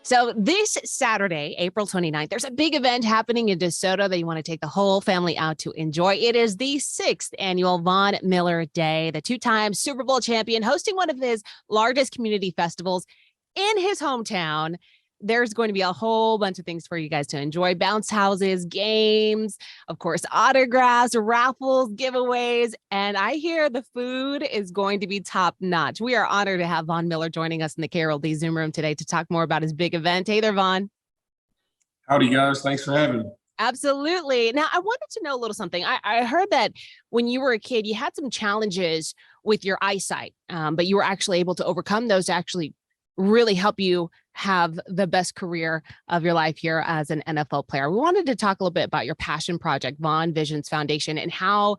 So this Saturday, April 29th, there's a big event happening in DeSoto that you want to take the whole family out to enjoy. It is the 6th annual Von Miller Day, the two-time Super Bowl champion hosting one of his largest community festivals in his hometown. There's going to be a whole bunch of things for you guys to enjoy. Bounce houses, games, of course, autographs, raffles, giveaways. And I hear the food is going to be top notch. We are honored to have Von Miller joining us in the KRLD Zoom room today to talk more about his big event. Hey there, Von. Howdy, guys. Thanks for having me. Absolutely. Now, I wanted to know a little something. I heard that when you were a kid, you had some challenges with your eyesight, but you were actually able to overcome those to actually really help you have the best career of your life here as an NFL player. We wanted to talk a little bit about your passion project, Von Visions Foundation, and how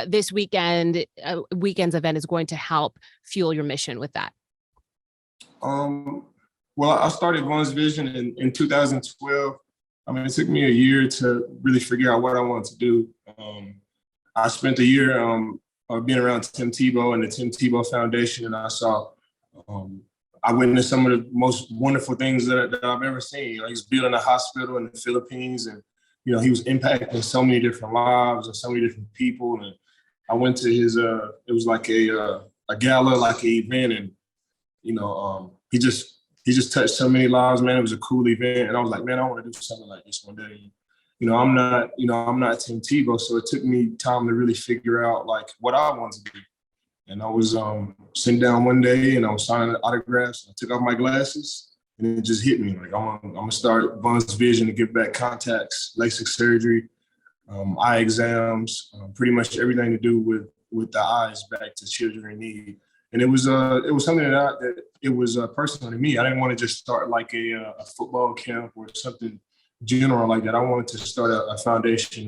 this weekend's event is going to help fuel your mission with that. Well, I started Von's Vision in 2012. I mean, it took me a year to really figure out what I wanted to do. I spent a year being around Tim Tebow and the Tim Tebow Foundation, and I witnessed some of the most wonderful things that I've ever seen. You know, he's building a hospital in the Philippines, and he was impacting so many different lives and so many different people. And I went to his it was like a gala, like an event, and he just touched so many lives, man. It was a cool event, and I was like, man, I want to do something like this one day. I'm not Tim Tebow, so it took me time to really figure out like what I wanted to do. And I was sitting down one day and I was signing autographs. I took off my glasses and it just hit me. Like, I'm gonna start Von's Vision to give back contacts, LASIK surgery, eye exams, pretty much everything to do with the eyes back to children in need. And it was something that it was personal to me. I didn't want to just start like a football camp or something general like that. I wanted to start a foundation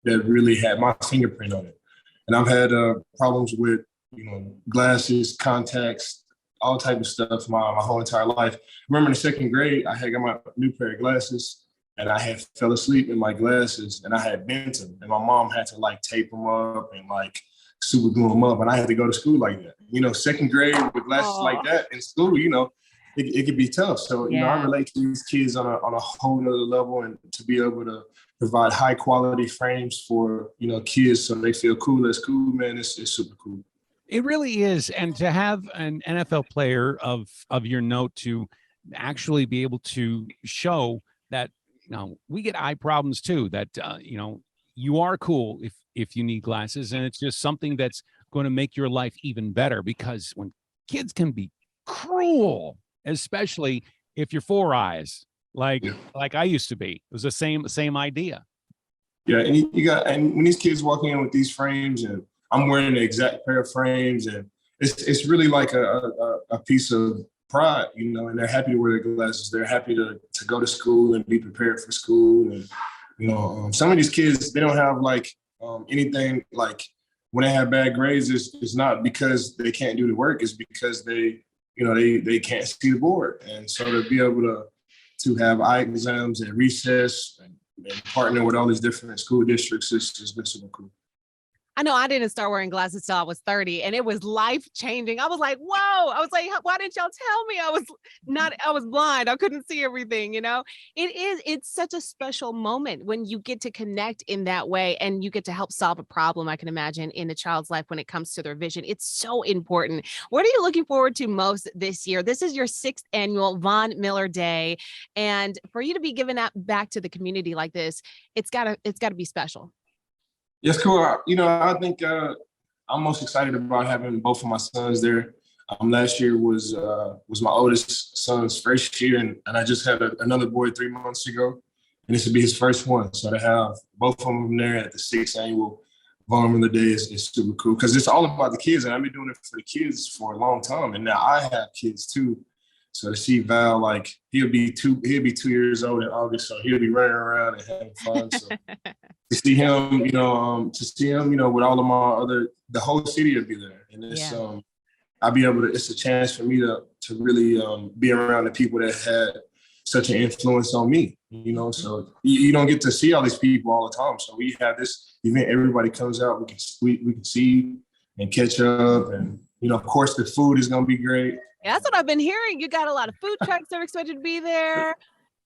that really had my fingerprint on it. And I've had problems with, glasses, contacts, all type of stuff my whole entire life. I remember in the second grade, I had got my new pair of glasses and I had fell asleep in my glasses and I had bent them. And my mom had to like tape them up and like super glue them up. And I had to go to school like that. Second grade with glasses like that in school, it could be tough. So, I relate to these kids on a whole nother level, and to be able to provide high quality frames for, kids so they feel cool at school, man, it's super cool. It really is. And to have an NFL player of your note to actually be able to show that, we get eye problems too, that, you are cool if you need glasses, and it's just something that's going to make your life even better, because when kids can be cruel, especially if you're four eyes, like I used to be. It was the same idea. Yeah, and when these kids walk in with these frames, and I'm wearing the exact pair of frames, and it's really like a piece of pride, and they're happy to wear their glasses. They're happy to go to school and be prepared for school. And some of these kids, they don't have like anything. Like when they have bad grades, it's not because they can't do the work. It's because they can't see the board. And so to be able to have eye exams at recess and partner with all these different school districts has been super cool. I know I didn't start wearing glasses till I was 30, and it was life-changing. I was like, whoa. I was like, why didn't y'all tell me I was blind. I couldn't see everything, It's such a special moment when you get to connect in that way and you get to help solve a problem, I can imagine, in a child's life when it comes to their vision. It's so important. What are you looking forward to most this year? This is your 6th annual Von Miller Day. And for you to be giving that back to the community like this, it's gotta be special. Yes, cool. I think I'm most excited about having both of my sons there. Last year was my oldest son's first year, and I just had another boy 3 months ago, and this will be his first one. So to have both of them there at the 6th annual Von Miller Day is super cool, because it's all about the kids, and I've been doing it for the kids for a long time, and now I have kids too. So to see Val, like he'll be 2 years old in August, so he'll be running around and having fun. So to see him, with all of my the whole city will be there, and it's I'll be able to. It's a chance for me to really be around the people that had such an influence on me. So you don't get to see all these people all the time. So we have this event. Everybody comes out. We can see and catch up, and of course the food is gonna be great. Yeah, that's what I've been hearing. You got a lot of food trucks that are expected to be there.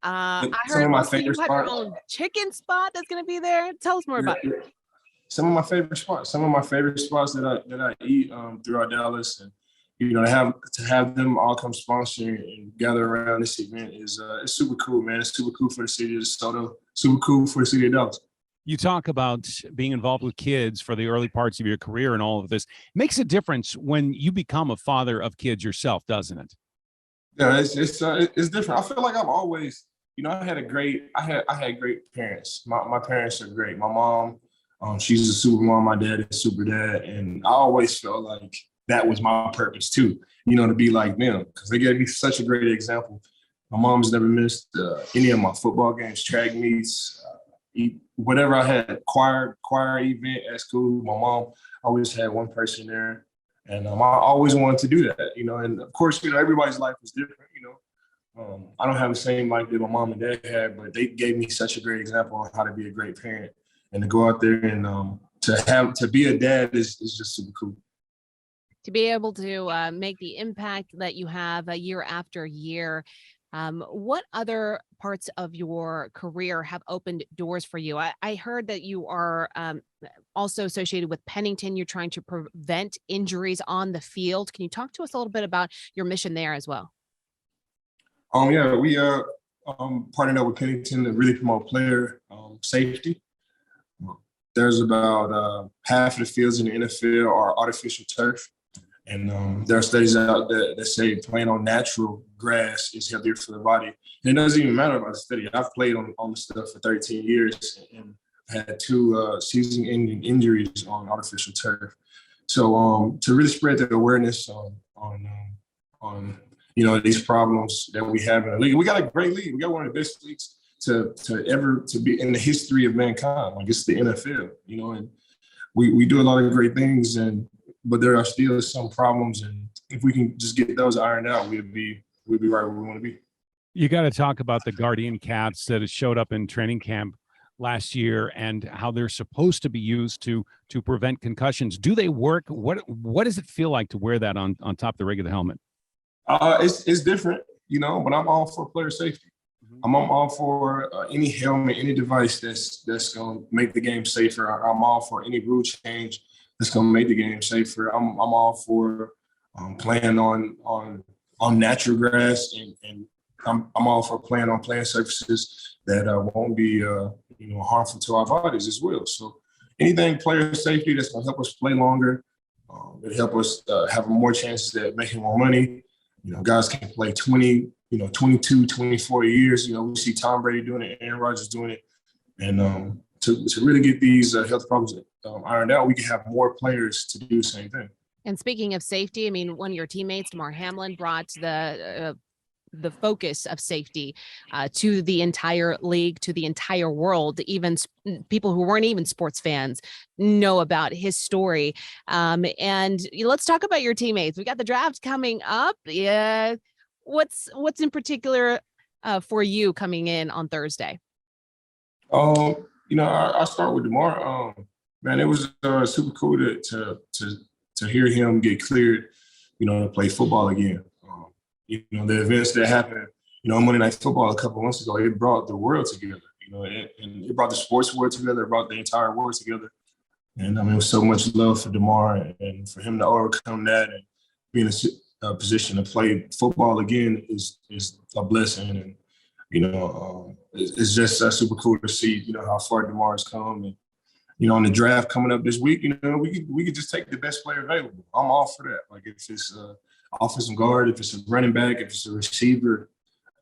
I Some heard of my also you favorite have your spots. own chicken spot that's going to be there. Tell us more Yeah, about it. yeah. Some of my favorite spots. Some of my favorite spots that I eat throughout Dallas, and to have them all come sponsor and gather around this event is it's super cool, man. It's super cool for the city of DeSoto. Super cool for the city of Dallas. You talk about being involved with kids for the early parts of your career and all of this. Makes a difference when you become a father of kids yourself, doesn't it? Yeah, it's different. I feel like I've always, I had great parents. My parents are great. My mom, she's a super mom. My dad is super dad, and I always felt like that was my purpose too. To be like them because they gave me such a great example. My mom's never missed any of my football games, track meets, whatever I had, choir event at school. My mom always had one person there. And I always wanted to do that, and of course, everybody's life is different, I don't have the same life that my mom and dad had, but they gave me such a great example on how to be a great parent and to go out there and to be a dad is just super cool. To be able to make the impact that you have year after year. What other parts of your career have opened doors for you? I heard that you are also associated with Pennington. You're trying to prevent injuries on the field. Can you talk to us a little bit about your mission there as well? Yeah, we partnered up with Pennington to really promote player safety. There's about half of the fields in the NFL are artificial turf. And there are studies out there that say playing on natural grass is healthier for the body. And it doesn't even matter about the study. I've played on the stuff for 13 years and had two season-ending injuries on artificial turf. So to really spread the awareness on these problems that we have in the league, we got a great league. We got one of the best leagues to be in the history of mankind. Like it's the NFL, and we do a lot of great things but there are still some problems, and if we can just get those ironed out, we'll be right where we want to be. You got to talk about the Guardian caps that showed up in training camp last year and how they're supposed to be used to prevent concussions. Do they work? What does it feel like to wear that on top of the regular helmet? It's different, but I'm all for player safety. I'm all for any helmet, any device that's going to make the game safer. I'm all for any rule change that's going to make the game safer. I'm all for playing on natural grass, and I'm all for playing on playing surfaces that won't be harmful to our bodies as well. So anything player safety that's going to help us play longer, it'll help us have more chances at making more money. Guys can play 20, 22, 24 years. We see Tom Brady doing it, Aaron Rodgers doing it, and to really get these health problems ironed out, we can have more players to do the same thing. And speaking of safety, I mean, one of your teammates, Damar Hamlin, brought the focus of safety to the entire league, to the entire world. Even people who weren't even sports fans know about his story. And let's talk about your teammates. We got the draft coming up. Yeah, what's in particular for you coming in on Thursday? I start with Damar. Man, it was super cool to hear him get cleared, to play football again. The events that happened, Monday Night Football a couple of months ago, it brought the world together, and it brought the sports world together, it brought the entire world together. And it was so much love for Damar, and for him to overcome that and be in a position to play football again is a blessing. And, it's just super cool to see, how far Damar has come. And, on the draft coming up this week, we could just take the best player available. I'm all for that. Like if it's offensive guard, if it's a running back, if it's a receiver,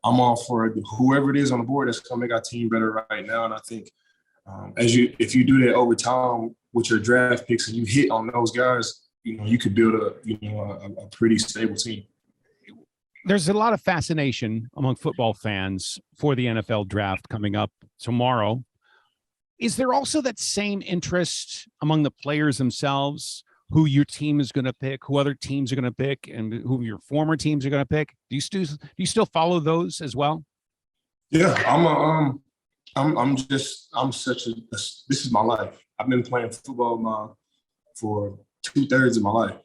I'm all for whoever it is on the board that's going to make our team better right now. And I think if you do that over time with your draft picks and you hit on those guys, you could build a pretty stable team. There's a lot of fascination among football fans for the NFL draft coming up tomorrow. Is there also that same interest among the players themselves, who your team is going to pick, who other teams are going to pick, and who your former teams are going to pick? Do you still follow those as well? Yeah, this is my life. I've been playing football for 2/3 of my life.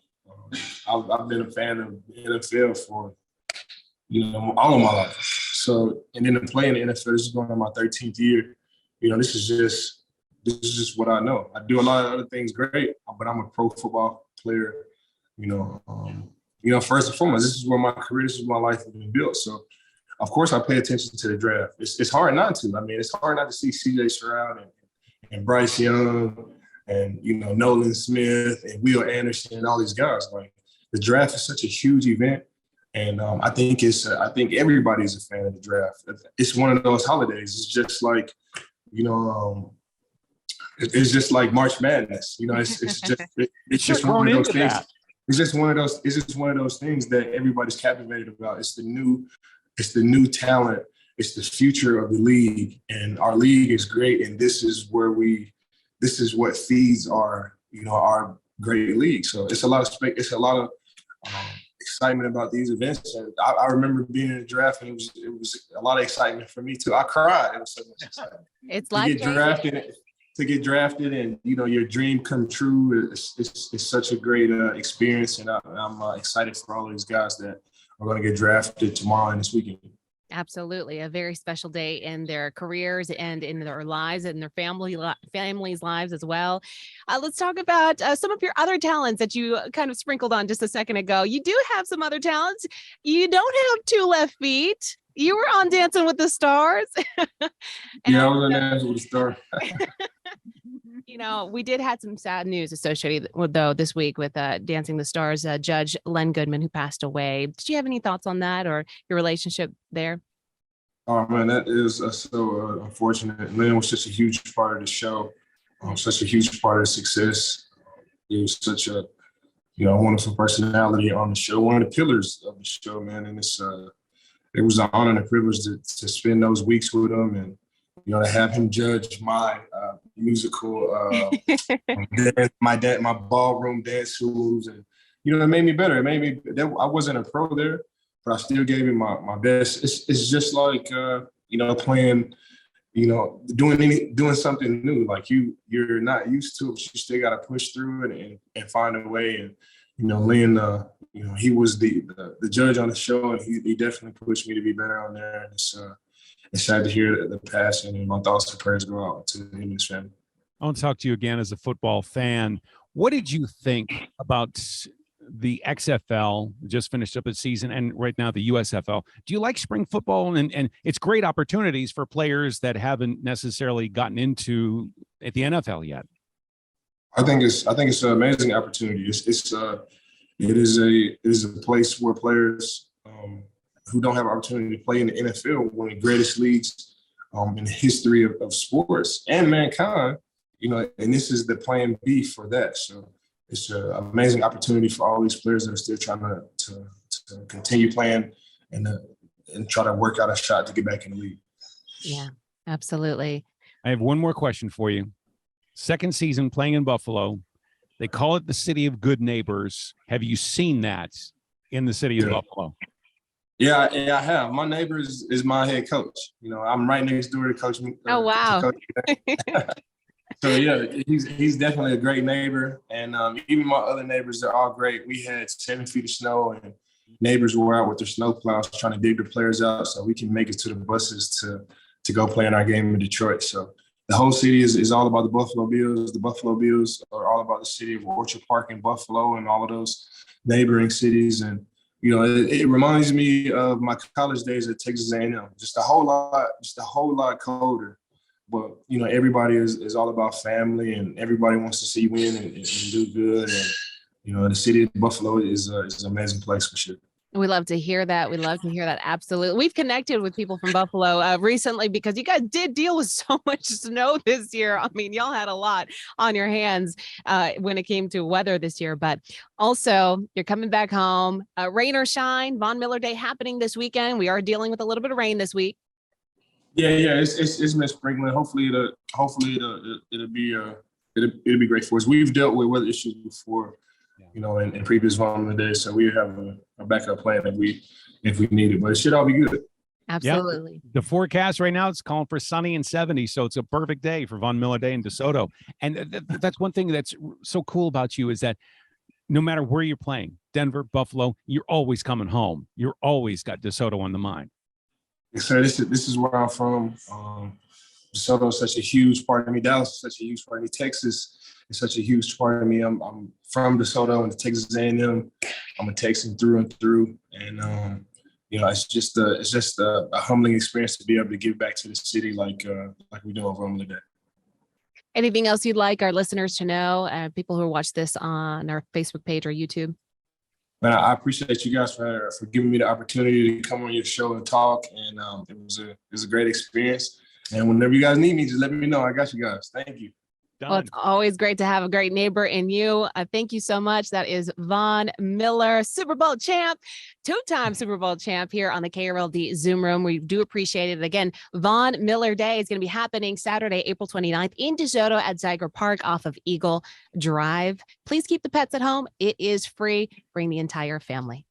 I've been a fan of the NFL for, all of my life. So, and then to play in the NFL, this is going on my 13th year. This is just what I know. I do a lot of other things great, but I'm a pro football player. First and foremost, this is where my career, this is where my life has been built. So, of course, I pay attention to the draft. It's hard not to. I mean, it's hard not to see C.J. Stroud and Bryce Young and, Nolan Smith and Will Anderson and all these guys. Like, the draft is such a huge event. And I think everybody's a fan of the draft. It's one of those holidays. It's just like, it's just like March Madness. It's just one of those things. It's just one of those things that everybody's captivated about. It's the new talent. It's the future of the league, and our league is great. And this is what feeds our great league. So it's a lot of excitement about these events. And I remember being in the draft, and it was a lot of excitement for me too. I cried. It was so much excitement. It's like to get drafted and your dream come true. It's such a great experience, and I'm excited for all of these guys that are going to get drafted tomorrow and this weekend. Absolutely. A very special day in their careers and in their lives and their families' lives as well. Let's talk about some of your other talents that you kind of sprinkled on just a second ago. You do have some other talents. You don't have two left feet. You were on Dancing with the Stars. Yeah, I was on Dancing with the Stars. We did have some sad news associated with, though, this week with Dancing the Stars judge Len Goodman, who passed away. Did you have any thoughts on that or your relationship there? Oh, man, that is so unfortunate. Len was such a huge part of the show, such a huge part of success. He was such a, wonderful personality on the show, one of the pillars of the show, man. And it was an honor and a privilege to spend those weeks with him and, to have him judge my musical, my ballroom dance moves. And, it made me better. It made me, I wasn't a pro there, but I still gave him my best. It's just like, playing, doing something new. Like you're not used to it, but you still got to push through it and find a way. And, Len, he was the judge on the show, and he definitely pushed me to be better on there. And it's sad to hear the passing, and my thoughts and prayers go out to him and his family. I want to talk to you again as a football fan. What did you think about the XFL, just finished up its season, and right now the USFL? Do you like spring football? And it's great opportunities for players that haven't necessarily gotten into at the NFL yet. I think it's an amazing opportunity. It is a place where players who don't have an opportunity to play in the NFL, one of the greatest leagues in the history of sports and mankind, and this is the plan B for that. So it's an amazing opportunity for all these players that are still trying to continue playing and try to work out a shot to get back in the league. Yeah, absolutely. I have one more question for you. Second season playing in Buffalo. They call it the city of good neighbors. Have you seen that in the city of Buffalo? Yeah, I have. My neighbor is my head coach. I'm right next door to Coach. Oh, wow. Coach. So yeah, he's definitely a great neighbor, and even my other neighbors, they're all great. We had 7 feet of snow, and neighbors were out with their snow plows trying to dig the players out so we can make it to the buses to go play in our game in Detroit. So the whole city is all about the Buffalo Bills. The Buffalo Bills are all about the city of Orchard Park in Buffalo and all of those neighboring cities. And it reminds me of my college days at Texas A&M. Just a whole lot colder. But everybody is all about family, and everybody wants to see you win and do good. And the city of Buffalo is an amazing place for sure. We love to hear that. We love to hear that. Absolutely. We've connected with people from Buffalo recently because you guys did deal with so much snow this year. I mean, y'all had a lot on your hands when it came to weather this year, but also you're coming back home, rain or shine, Von Miller Day happening this weekend. We are dealing with a little bit of rain this week. Yeah. It's been sprinkling. Hopefully it'll be great for us. We've dealt with weather issues before. In previous Von Miller days, so we have a backup plan if we need it, but it should all be good. Absolutely. Yep. The forecast right now, it's calling for sunny and 70, so it's a perfect day for Von Miller Day in DeSoto. And that's one thing that's so cool about you is that no matter where you're playing, Denver, Buffalo, you're always coming home. You're always got DeSoto on the mind. Yes, sir. This is where I'm from. DeSoto is such a huge part of me. Dallas is such a huge part of me. Texas is such a huge part of me. I'm from DeSoto and Texas A&M. I'm a Texan through and through, and it's just a humbling experience to be able to give back to the city like we do over on the day. Anything else you'd like our listeners to know, people who watch this on our Facebook page or YouTube? Man, I appreciate you guys for giving me the opportunity to come on your show and talk. And it was a great experience. And whenever you guys need me, just let me know. I got you guys. Thank you. Done. Well, it's always great to have a great neighbor in you. Thank you so much. That is Von Miller, Super Bowl champ, two-time Super Bowl champ here on the KRLD Zoom Room. We do appreciate it. Again, Von Miller Day is going to be happening Saturday, April 29th in DeSoto at Zeiger Park off of Eagle Drive. Please keep the pets at home. It is free. Bring the entire family.